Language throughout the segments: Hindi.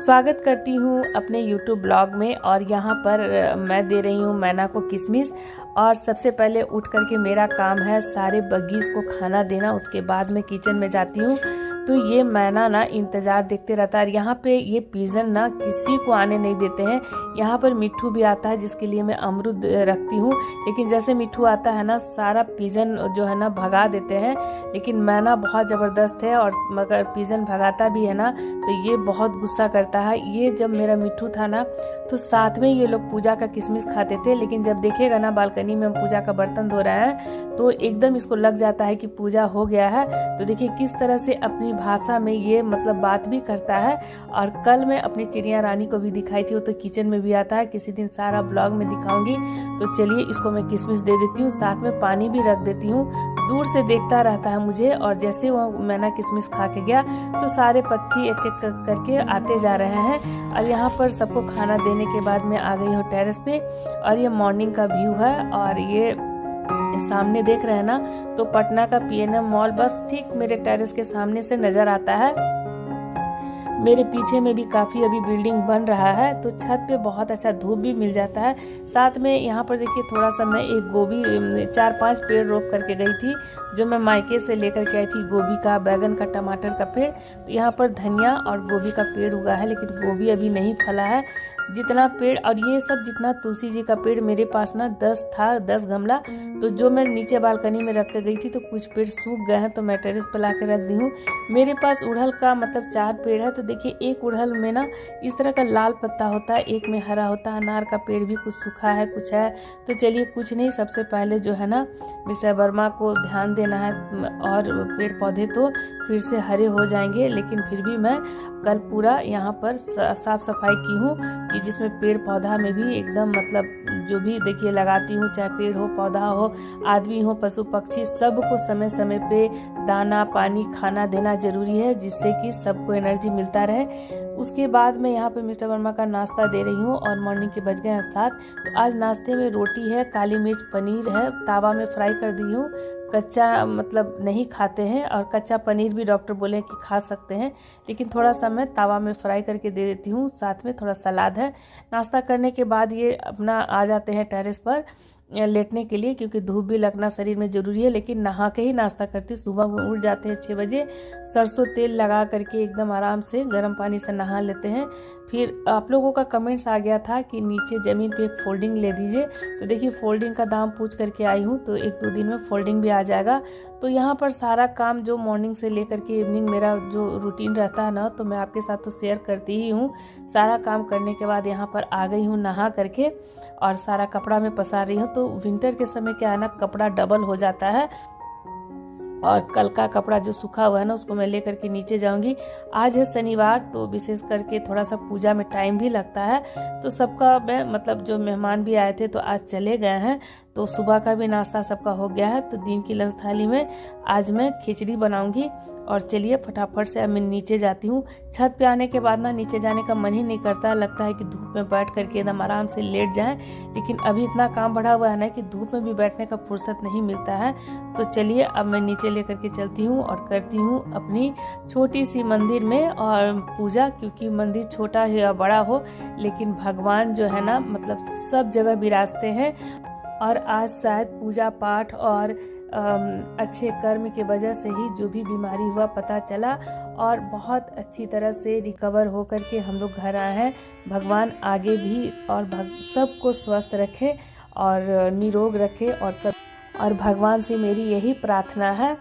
स्वागत करती हूँ अपने YouTube ब्लॉग में। और यहाँ पर मैं दे रही हूँ मैना को किशमिश। और सबसे पहले उठ करके मेरा काम है सारे बग्गीज़ को खाना देना, उसके बाद मैं किचन में जाती हूँ। तो ये मैना ना इंतज़ार देखते रहता है। यहाँ पे ये पिजन ना किसी को आने नहीं देते हैं। यहाँ पर मिट्ठू भी आता है जिसके लिए मैं अमरूद रखती हूँ, लेकिन जैसे मिट्ठू आता है ना सारा पिजन जो है ना भगा देते हैं। लेकिन मैना बहुत ज़बरदस्त है, और मगर पिजन भगाता भी है ना तो ये बहुत गुस्सा करता है। ये जब मेरा मिट्ठू था ना तो साथ में ये लोग पूजा का किशमिश खाते थे, लेकिन जब देखेगा ना बालकनी में हम पूजा का बर्तन धो रहे हैं तो एकदम इसको लग जाता है कि पूजा हो गया है। तो देखिए किस तरह से अपनी भाषा में ये मतलब बात भी करता है। और कल मैं अपनी चिड़िया रानी को भी दिखाई थी, वो तो किचन में भी आता है, किसी दिन सारा ब्लॉग में दिखाऊंगी। तो चलिए इसको मैं किशमिश दे देती हूँ, साथ में पानी भी रख देती हूँ। दूर से देखता रहता है मुझे, और जैसे वो मैना किशमिश खा के गया तो सारे पक्षी एक एक करके आते जा रहे हैं। और यहाँ पर सबको खाना देने के बाद मैं आ गई हूँ टेरेस पे, और ये मॉर्निंग का व्यू है। और ये सामने देख रहे हैं ना तो पटना का PNM मॉल बस ठीक मेरे टेरेस के सामने से नजर आता है। मेरे पीछे में भी काफ़ी अभी बिल्डिंग बन रहा है, तो छत पे बहुत अच्छा धूप भी मिल जाता है। साथ में यहाँ पर देखिए थोड़ा सा मैं एक गोभी 4-5 पेड़ रोप करके गई थी, जो मैं मायके से लेकर के आई थी। गोभी का, बैगन का, टमाटर का पेड़। तो यहाँ पर धनिया और गोभी का पेड़ उगा है, लेकिन गोभी अभी नहीं फला है। जितना पेड़ और ये सब जितना तुलसी जी का पेड़ मेरे पास ना 10 था, 10 गमला। तो जो मैं नीचे बालकनी में रख कर गई थी तो कुछ पेड़ सूख गए हैं, तो मैं टेरेस पर ला के रख दी हूँ। मेरे पास उड़हल का मतलब 4 पेड़ है। तो देखिए एक उड़हल में ना इस तरह का लाल पत्ता होता है, एक में हरा होता है। अनार का पेड़ भी कुछ सूखा है, कुछ है। तो चलिए कुछ नहीं, सबसे पहले जो है ना मिस्टर वर्मा को ध्यान देना है, और पेड़ पौधे तो फिर से हरे हो जाएंगे। लेकिन फिर भी मैं कल पूरा यहाँ पर साफ सफाई की हूँ, कि जिसमें पेड़ पौधा में भी एकदम मतलब जो भी देखिए लगाती हूँ, चाहे पेड़ हो, पौधा हो, आदमी हो, पशु पक्षी, सबको समय समय पे दाना पानी खाना देना जरूरी है, जिससे कि सबको एनर्जी मिलता रहे। उसके बाद मैं यहाँ पे मिस्टर वर्मा का नाश्ता दे रही हूँ, और मॉर्निंग के बज गए हैं 7। तो आज नाश्ते में रोटी है, काली मिर्च पनीर है, तावा में फ्राई कर दी हूँ। कच्चा मतलब नहीं खाते हैं, और कच्चा पनीर भी डॉक्टर बोले कि खा सकते हैं, लेकिन थोड़ा सा मैं तावा में फ्राई करके दे देती हूँ। साथ में थोड़ा सलाद है। नाश्ता करने के बाद ये अपना आ जाते हैं टेरेस पर लेटने के लिए, क्योंकि धूप भी लगना शरीर में ज़रूरी है। लेकिन नहा के ही नाश्ता करती। सुबह वो उठ जाते हैं 6 बजे, सरसों तेल लगा करके एकदम आराम से गर्म पानी से नहा लेते हैं। फिर आप लोगों का कमेंट्स आ गया था कि नीचे ज़मीन पे एक फोल्डिंग ले दीजिए। तो देखिए फोल्डिंग का दाम पूछ करके आई हूँ, तो 1-2 दिन में फोल्डिंग भी आ जाएगा। तो यहाँ पर सारा काम जो मॉर्निंग से लेकर के इवनिंग मेरा जो रूटीन रहता है ना, तो मैं आपके साथ तो शेयर करती ही हूँ। सारा काम करने के बाद यहाँ पर आ गई हूँ नहा करके, और सारा कपड़ा में पसार रही हूँ। तो विंटर के समय क्या है ना, कपड़ा डबल हो जाता है। और कल का कपड़ा जो सूखा हुआ है ना उसको मैं लेकर के नीचे जाऊंगी। आज है शनिवार, तो विशेष करके थोड़ा सा पूजा में टाइम भी लगता है। तो सबका मैं मतलब जो मेहमान भी आए थे तो आज चले गए हैं, तो सुबह का भी नाश्ता सबका हो गया है। तो दिन की लंच थाली में आज मैं खिचड़ी बनाऊंगी। और चलिए फटाफट से अब मैं नीचे जाती हूँ। छत पे आने के बाद ना नीचे जाने का मन ही नहीं करता, लगता है कि धूप में बैठ करके एकदम आराम से लेट जाएं। लेकिन अभी इतना काम बढ़ा हुआ है ना कि धूप में भी बैठने का फुर्सत नहीं मिलता है। तो चलिए अब मैं नीचे लेकर के चलती हूँ और करती हूँ अपनी छोटी सी मंदिर में और पूजा, क्योंकि मंदिर छोटा हो या बड़ा हो, लेकिन भगवान जो है ना मतलब सब जगह विराजते हैं। और आज शायद पूजा पाठ और अच्छे कर्म की वजह से ही जो भी बीमारी हुआ पता चला, और बहुत अच्छी तरह से रिकवर हो करके हम लोग घर आए हैं। भगवान आगे भी और सबको स्वस्थ रखे और निरोग रखे, और भगवान से मेरी यही प्रार्थना है।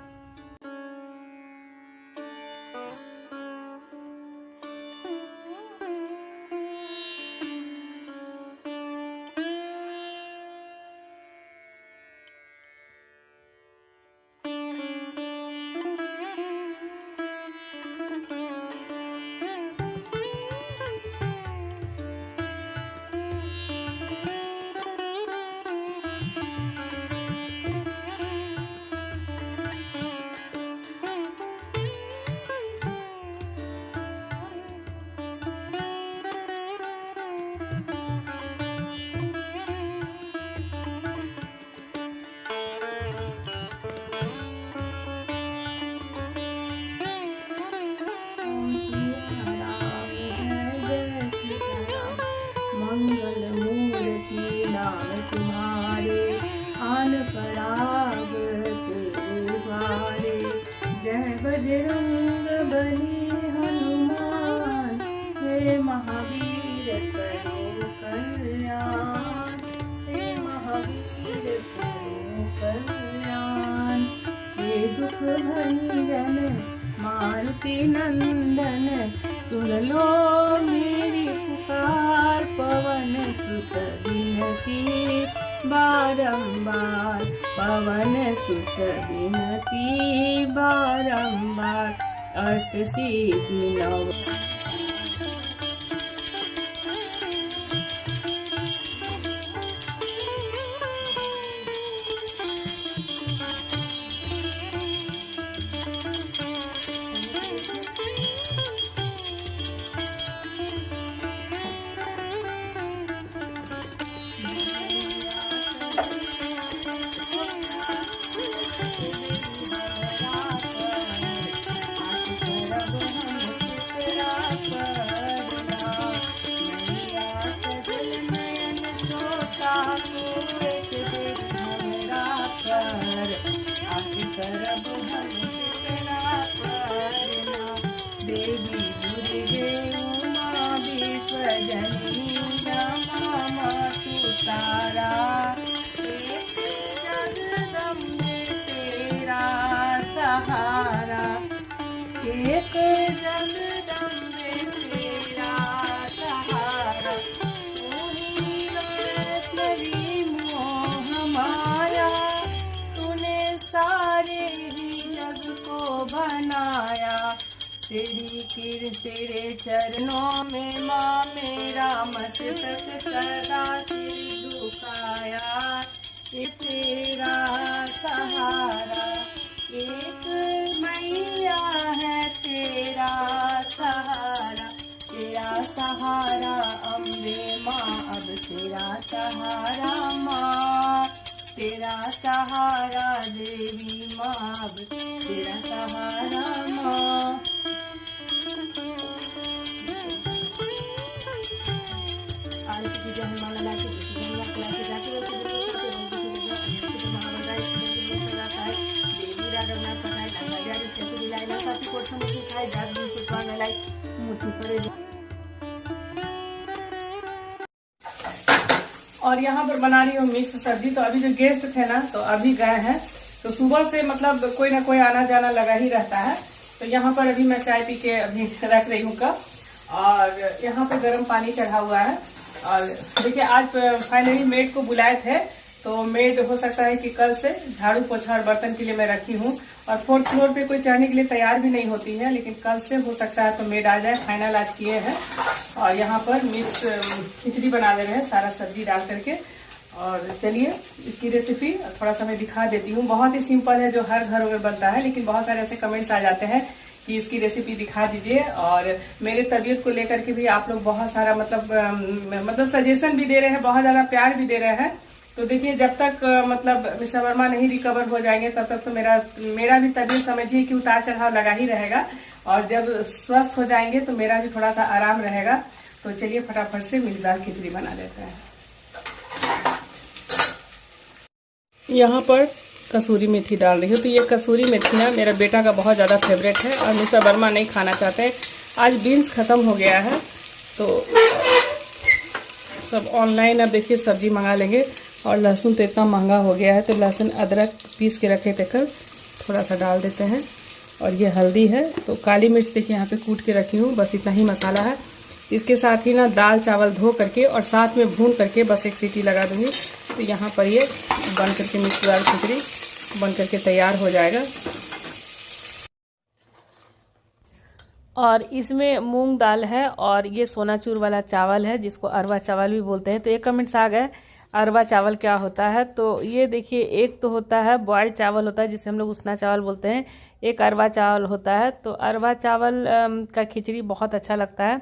सुन लो मेरी पुकार, पवन सुत विनती बारंबार, पवन सुत विनती बारंबार, अष्ट सिद्धि नव। एक जगदम्बे तेरा सहारा, तू ही वैष्णवी मोह माया, तूने सारे ही जग को बनाया। तेरे चरणों में माँ मेरा मस्तक सदा सिर झुकाया। ये तेरा सहारा, एक मैया है तेरा सहारा, तेरा सहारा अम्बे माँ, अब तेरा सहारा माँ, तेरा सहारा देवी माँ, अब तेरा सहारा माँ। और यहाँ पर बना रही हूँ मिक्स सब्जी। तो अभी जो गेस्ट थे ना, तो अभी गए हैं, तो सुबह से मतलब कोई ना कोई आना जाना लगा ही रहता है। तो यहाँ पर अभी मैं चाय पी के अभी रख रही हूँ कप, और यहाँ पे गर्म पानी चढ़ा हुआ है। और देखिए आज फाइनली मेड को बुलाए थे, तो मेड हो सकता है कि कल से झाड़ू पोछा और बर्तन के लिए मैं रखी हूँ, और 4th फ्लोर पे कोई चढ़ने के लिए तैयार भी नहीं होती है, लेकिन कल से हो सकता है तो मेड आ जाए। फाइनल आज किए हैं, और यहाँ पर मिक्स खिचड़ी बना दे रहे हैं सारा सब्जी डाल करके। और चलिए इसकी रेसिपी थोड़ा सा मैं दिखा देती हूँ। बहुत ही सिंपल है, जो हर घर में बनता है, लेकिन बहुत सारे ऐसे कमेंट्स आ जाते हैं कि इसकी रेसिपी दिखा दीजिए। और मेरे तबीयत को लेकर के भी आप लोग बहुत सारा मतलब सजेशन भी दे रहे हैं, बहुत ज़्यादा प्यार भी दे रहे हैं। तो देखिए जब तक मतलब मिस्टर वर्मा नहीं रिकवर हो जाएंगे, तब तक तो मेरा भी तबीयत समझिए कि उतार चढ़ाव लगा ही रहेगा। और जब स्वस्थ हो जाएंगे तो मेरा भी थोड़ा सा आराम रहेगा। तो चलिए फटाफट से मिर्चदार खिचड़ी बना लेते हैं। यहाँ पर कसूरी मेथी डाल रही हूँ। तो ये कसूरी मेथी ना मेरा बेटा का बहुत ज़्यादा फेवरेट है, और मिस्टर वर्मा नहीं खाना चाहते। आज बीन्स ख़त्म हो गया है, तो सब ऑनलाइन अब देखिए सब्जी मंगा लेंगे। और लहसुन तो इतना महंगा हो गया है, तो लहसुन अदरक पीस के रखे थे कल, थोड़ा सा डाल देते हैं। और ये हल्दी है, तो काली मिर्च देखिए यहाँ पे कूट के रखी हूँ, बस इतना ही मसाला है। इसके साथ ही ना दाल चावल धो करके और साथ में भून करके बस एक सीटी लगा दूँगी। तो यहाँ पर ये बन करके मिक्सदार खिचड़ी बन करके तैयार हो जाएगा। और इसमें मूंग दाल है, और ये सोनाचूर वाला चावल है, जिसको अरवा चावल भी बोलते हैं। तो एक कमेंट्स आ गए अरवा चावल क्या होता है। तो ये देखिए, एक तो होता है बॉयल्ड चावल होता है, जिसे हम लोग उसना चावल बोलते हैं, एक अरवा चावल होता है। तो अरवा चावल का खिचड़ी बहुत अच्छा लगता है।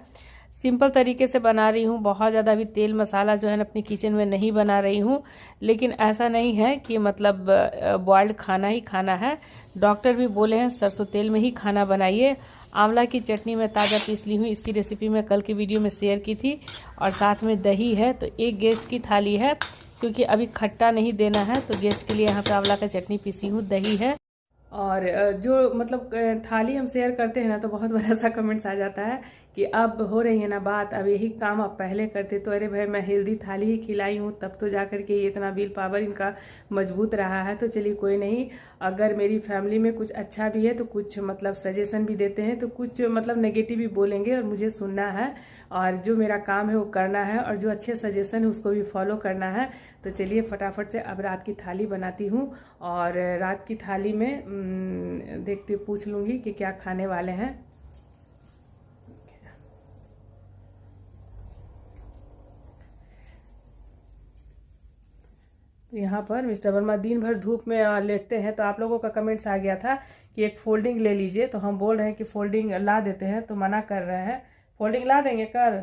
सिंपल तरीके से बना रही हूँ, बहुत ज़्यादा भी तेल मसाला जो है ना अपनी किचन में नहीं बना रही हूँ। लेकिन ऐसा नहीं है कि मतलब बॉयल्ड खाना ही खाना है। डॉक्टर भी बोले हैं सरसों तेल में ही खाना बनाइए। आंवला की चटनी मैं ताज़ा पीस ली हूँ, इसकी रेसिपी मैं कल की वीडियो में शेयर की थी। और साथ में दही है, तो एक गेस्ट की थाली है, क्योंकि अभी खट्टा नहीं देना है, तो गेस्ट के लिए यहाँ पे आंवला का चटनी पीसी हूँ, दही है। और जो मतलब थाली हम शेयर करते हैं ना, तो बहुत बड़ा सा कमेंट्स आ जाता है कि अब हो रही है ना बात, अब यही काम आप पहले करते तो। अरे भाई, मैं हेल्दी थाली ही खिलाई हूँ तब तो जा करके ये इतना विल पावर इनका मजबूत रहा है। तो चलिए कोई नहीं, अगर मेरी फैमिली में कुछ अच्छा भी है तो कुछ मतलब सजेशन भी देते हैं, तो कुछ मतलब नेगेटिव भी बोलेंगे और मुझे सुनना है, और जो मेरा काम है वो करना है, और जो अच्छे सजेशन है उसको भी फॉलो करना है। तो चलिए फटाफट से अब रात की थाली बनाती हूँ, और रात की थाली में देखते पूछ लूँगी कि क्या खाने वाले हैं। तो यहाँ पर मिस्टर वर्मा दिन भर धूप में लेटते हैं, तो आप लोगों का कमेंट्स आ गया था कि एक फोल्डिंग ले लीजिए, तो हम बोल रहे हैं कि फोल्डिंग ला देते हैं, तो मना कर रहे हैं। फोल्डिंग ला देंगे कल?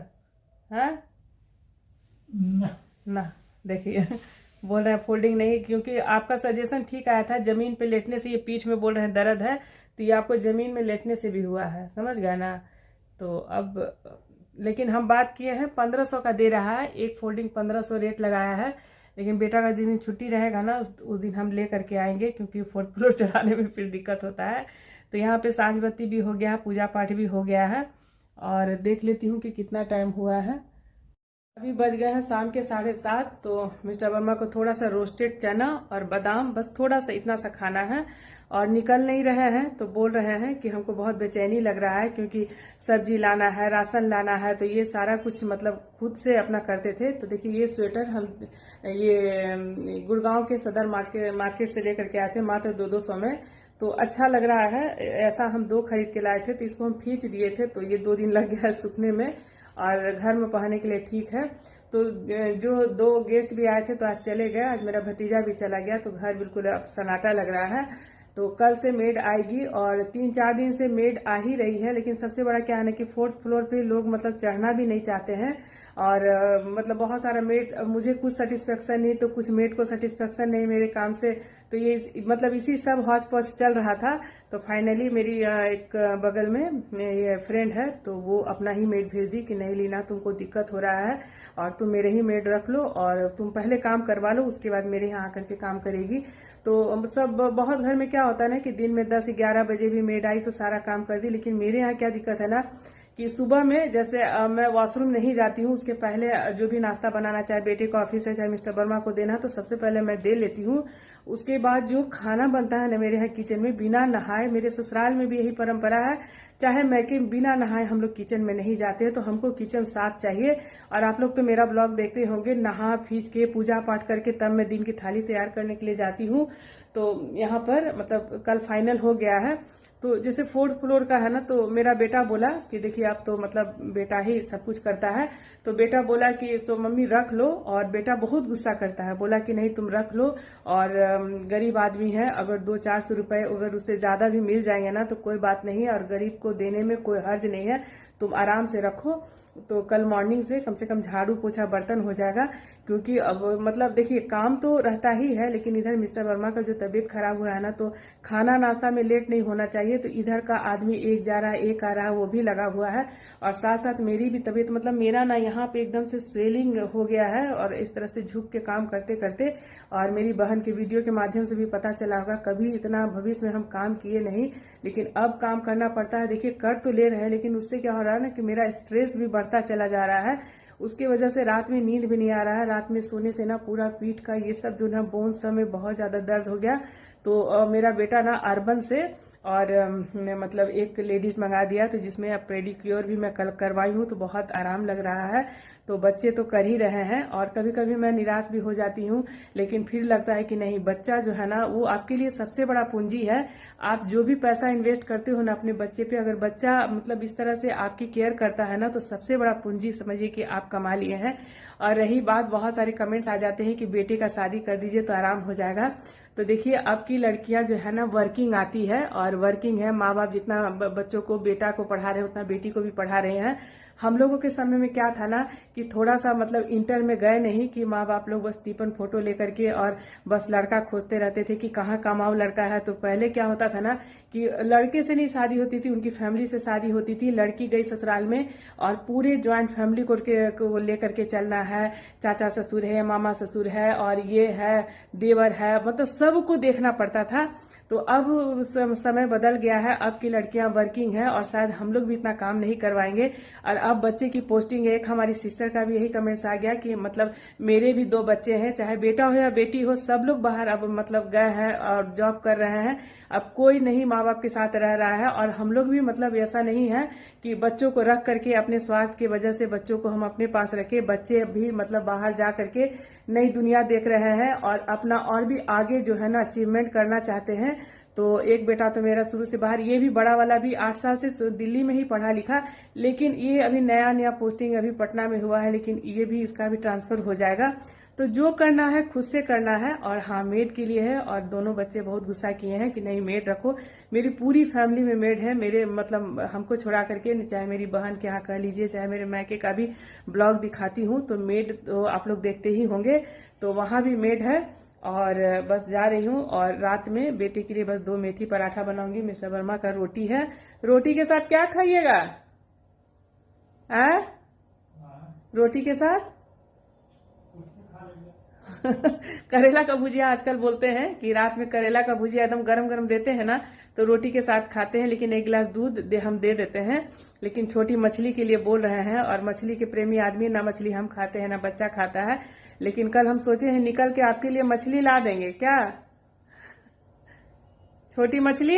हाँ ना, देखिए बोल रहे हैं फोल्डिंग नहीं, क्योंकि आपका सजेशन ठीक आया था, जमीन पे लेटने से ये पीठ में बोल रहे हैं दर्द है, तो ये आपको जमीन में लेटने से भी हुआ है, समझ गए ना। तो अब लेकिन हम बात किए हैं 1500 का दे रहा है, एक फोल्डिंग 1500 रेट लगाया है, लेकिन बेटा का जिस दिन छुट्टी रहेगा ना उस दिन हम ले करके आएंगे, क्योंकि 4th फ्लोर चढ़ाने में फिर दिक्कत होता है। तो यहाँ पे सांझ बत्ती भी हो गया, पूजा पाठ भी हो गया है, और देख लेती हूँ कि कितना टाइम हुआ है। अभी बज गए हैं शाम के 7:30। तो मिस्टर वर्मा को थोड़ा सा रोस्टेड चना और बादाम, बस थोड़ा सा इतना सा खाना है, और निकल नहीं रहे हैं। तो बोल रहे हैं कि हमको बहुत बेचैनी लग रहा है, क्योंकि सब्जी लाना है, राशन लाना है, तो ये सारा कुछ मतलब खुद से अपना करते थे। तो देखिए ये स्वेटर हम ये गुड़गांव के सदर मार्केट से लेकर के आए थे, मात्र 200 में। तो अच्छा लग रहा है, ऐसा हम 2 खरीद के लाए थे, तो इसको हम खींच दिए थे, तो ये 2 दिन लग गया है सूखने में, और घर में पहनने के लिए ठीक है। तो जो 2 गेस्ट भी आए थे तो आज चले गए, आज मेरा भतीजा भी चला गया, तो घर बिल्कुल अब सन्नाटा लग रहा है। तो कल से मेड आएगी, और 3-4 दिन से मेड आ ही रही है, लेकिन सबसे बड़ा क्या है ना कि 4th फ्लोर पे लोग मतलब चढ़ना भी नहीं चाहते हैं, और मतलब बहुत सारा मेड, मुझे कुछ सेटिस्फेक्शन नहीं तो कुछ मेड को सेटिस्फेक्शन नहीं मेरे काम से, तो ये मतलब इसी सब हौच पौच चल रहा था। तो फाइनली मेरी एक बगल में ये फ्रेंड है, तो वो अपना ही मेड भेज दी कि नहीं लीना, तुमको दिक्कत हो रहा है और तुम मेरे ही मेड रख लो, और तुम पहले काम करवा लो, उसके बाद मेरे यहाँ आकर के काम करेगी। तो सब बहुत घर में क्या होता है ना कि दिन में 10-11 बजे भी मेड आई तो सारा काम कर दी, लेकिन मेरे यहाँ क्या दिक्कत है ना कि सुबह में जैसे मैं वॉशरूम नहीं जाती हूँ, उसके पहले जो भी नाश्ता बनाना, चाहे बेटे को ऑफिस है चाहे मिस्टर वर्मा को देना, तो सबसे पहले मैं दे लेती हूँ। उसके बाद जो खाना बनता है ना मेरे यहाँ किचन में, बिना नहाए, मेरे ससुराल में भी यही परंपरा है, चाहे मैके बिना नहाए हम लोग किचन में नहीं जाते हैं, तो हमको किचन साफ चाहिए। और आप लोग तो मेरा ब्लॉग देखते होंगे, नहा फीच के पूजा पाठ करके तब मैं दिन की थाली तैयार करने के लिए जाती हूँ। तो यहाँ पर मतलब कल फाइनल हो गया है। तो जैसे 4th फ्लोर का है ना, तो मेरा बेटा बोला कि देखिए आप तो मतलब बेटा ही सब कुछ करता है, तो बेटा बोला कि सो मम्मी रख लो, और बेटा बहुत गुस्सा करता है, बोला कि नहीं तुम रख लो, और गरीब आदमी है, अगर 200-400 रुपए अगर उससे ज्यादा भी मिल जाएंगे ना तो कोई बात नहीं, और गरीब को देने में कोई हर्ज नहीं है, तुम आराम से रखो। तो कल मॉर्निंग से कम झाड़ू पोछा बर्तन हो जाएगा, क्योंकि अब मतलब देखिए काम तो रहता ही है, लेकिन इधर मिस्टर वर्मा का जो तबीयत खराब हुआ है ना, तो खाना नाश्ता में लेट नहीं होना चाहिए, तो इधर का आदमी एक जा रहा है एक आ रहा है, वो भी लगा हुआ है, और साथ साथ मेरी भी तबीयत मतलब मेरा ना यहाँ पे एकदम से स्वेलिंग हो गया है, और इस तरह से झुक के काम करते करते, और मेरी बहन के वीडियो के माध्यम से भी पता चला होगा, कभी इतना भविष्य में हम काम किए नहीं, लेकिन अब काम करना पड़ता है। देखिए कर तो ले रहे हैं, लेकिन उससे क्या हो रहा है ना कि मेरा स्ट्रेस भी बढ़ता चला जा रहा है, उसकी वजह से रात में नींद भी नहीं आ रहा है, रात में सोने से ना पूरा पीठ का ये सब जो ना बोन सब में बहुत ज्यादा दर्द हो गया। तो मेरा बेटा ना अर्बन से और मतलब एक लेडीज मंगा दिया, तो जिसमें अब पेडिक्योर भी मैं कल करवाई हूँ, तो बहुत आराम लग रहा है। तो बच्चे तो कर ही रहे हैं, और कभी कभी मैं निराश भी हो जाती हूँ, लेकिन फिर लगता है कि नहीं, बच्चा जो है ना वो आपके लिए सबसे बड़ा पूंजी है। आप जो भी पैसा इन्वेस्ट करते हो ना अपने बच्चे पे, अगर बच्चा मतलब इस तरह से आपकी केयर करता है ना, तो सबसे बड़ा पूंजी समझिए कि आप कमा लिए हैं। और रही बात, बहुत सारे कमेंट्स आ जाते हैं कि बेटे का शादी कर दीजिए तो आराम हो जाएगा। तो देखिए अब की लड़कियां जो है ना वर्किंग आती है, और वर्किंग है, माँ बाप जितना बच्चों को, बेटा को पढ़ा रहे हैं उतना बेटी को भी पढ़ा रहे हैं। हम लोगों के समय में क्या था ना कि थोड़ा सा मतलब इंटर में गए नहीं कि माँ बाप लोग बस टिफिन फोटो लेकर के और बस लड़का खोजते रहते थे कि कहाँ कमाओ लड़का है। तो पहले क्या होता था ना कि लड़के से नहीं शादी होती थी, उनकी फैमिली से शादी होती थी। लड़की गई ससुराल में और पूरे ज्वाइंट फैमिली को लेकर के चलना है, चाचा ससुर है, मामा ससुर है और ये है, देवर है, मतलब सबको देखना पड़ता था। तो अब समय बदल गया है, अब की लड़कियां वर्किंग हैं और शायद हम लोग भी इतना काम नहीं करवाएंगे। और अब बच्चे की पोस्टिंग है, एक हमारी सिस्टर का भी यही कमेंट्स आ गया कि मतलब मेरे भी 2 बच्चे हैं, चाहे बेटा हो या बेटी हो, सब लोग बाहर अब मतलब गए हैं और जॉब कर रहे हैं। अब कोई नहीं माँ बाप के साथ रह रहा है और हम लोग भी मतलब ऐसा नहीं है कि बच्चों को रख करके अपने स्वार्थ की वजह से बच्चों को हम अपने पास रखे। बच्चे भी मतलब बाहर जा करके नई दुनिया देख रहे हैं और अपना और भी आगे जो है ना अचीवमेंट करना चाहते हैं। तो एक बेटा तो मेरा शुरू से बाहर, ये भी बड़ा वाला भी 8 साल से दिल्ली में ही पढ़ा लिखा, लेकिन ये अभी नया पोस्टिंग अभी पटना में हुआ है, लेकिन ये भी इसका भी ट्रांसफर हो जाएगा। तो जो करना है खुद से करना है। और हाँ, मेड के लिए है और दोनों बच्चे बहुत गुस्सा किए हैं कि नहीं मेड रखो। मेरी पूरी फैमिली में मेड है, मेरे मतलब हमको छोड़ा करके, चाहे मेरी बहन के यहाँ कह लीजिए, चाहे मेरे मैके का भी ब्लॉग दिखाती हूँ तो मेड तो आप लोग देखते ही होंगे, तो वहां भी मेड है। और बस जा रही हूँ और रात में बेटे के लिए बस 2 मेथी पराठा बनाऊंगी। मिस्टर वर्मा का रोटी है, रोटी के साथ क्या खाइएगा? रोटी के साथ करेला का भुजिया आजकल बोलते हैं कि रात में करेला का भुजिया एकदम गरम गरम देते हैं ना, तो रोटी के साथ खाते हैं। लेकिन 1 गिलास दूध हम दे देते हैं, लेकिन छोटी मछली के लिए बोल रहे हैं। और मछली के प्रेमी आदमी, ना मछली हम खाते हैं ना बच्चा खाता है। लेकिन कल हम सोचे हैं निकल के आपके लिए मछली ला देंगे, क्या छोटी मछली?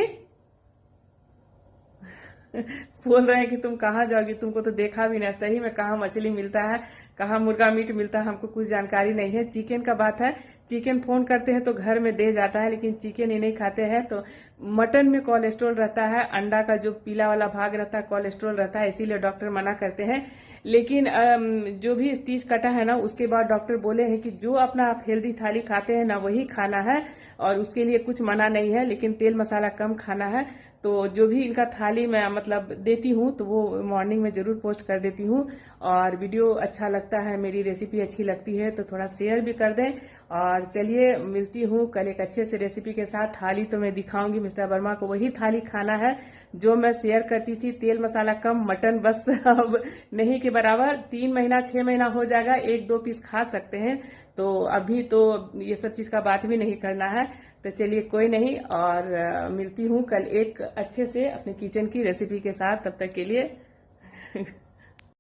बोल रहे हैं कि तुम कहाँ जाओगी, तुमको तो देखा भी नहीं। सही में कहाँ मछली मिलता है, कहाँ मुर्गा मीट मिलता है, हमको कुछ जानकारी नहीं है। चिकन का बात है, चिकन फोन करते हैं तो घर में दे जाता है, लेकिन चिकन ही नहीं खाते हैं। तो मटन में कोलेस्ट्रॉल रहता है, अंडा का जो पीला वाला भाग रहता है कोलेस्ट्रॉल रहता है, इसीलिए डॉक्टर मना करते हैं। लेकिन जो भी स्टिच कटा है ना, उसके बाद डॉक्टर बोले हैं कि जो अपना आप हेल्दी थाली खाते हैं ना वही खाना है और उसके लिए कुछ मना नहीं है, लेकिन तेल मसाला कम खाना है। तो जो भी इनका थाली मैं मतलब देती हूँ तो वो मॉर्निंग में जरूर पोस्ट कर देती हूँ। और वीडियो अच्छा लगता है, मेरी रेसिपी अच्छी लगती है तो थोड़ा शेयर भी कर दें। और चलिए मिलती हूँ कल एक अच्छे से रेसिपी के साथ। थाली तो मैं दिखाऊंगी, मिस्टर वर्मा को वही थाली खाना है जो मैं शेयर करती थी, तेल मसाला कम, मटन बस अब नहीं के बराबर। 3 महीना 6 महीना हो जाएगा, 1-2 पीस खा सकते हैं। तो अभी तो ये सब चीज का बात भी नहीं करना है। तो चलिए कोई नहीं, और मिलती हूँ कल एक अच्छे से अपने किचन की रेसिपी के साथ। तब तक के लिए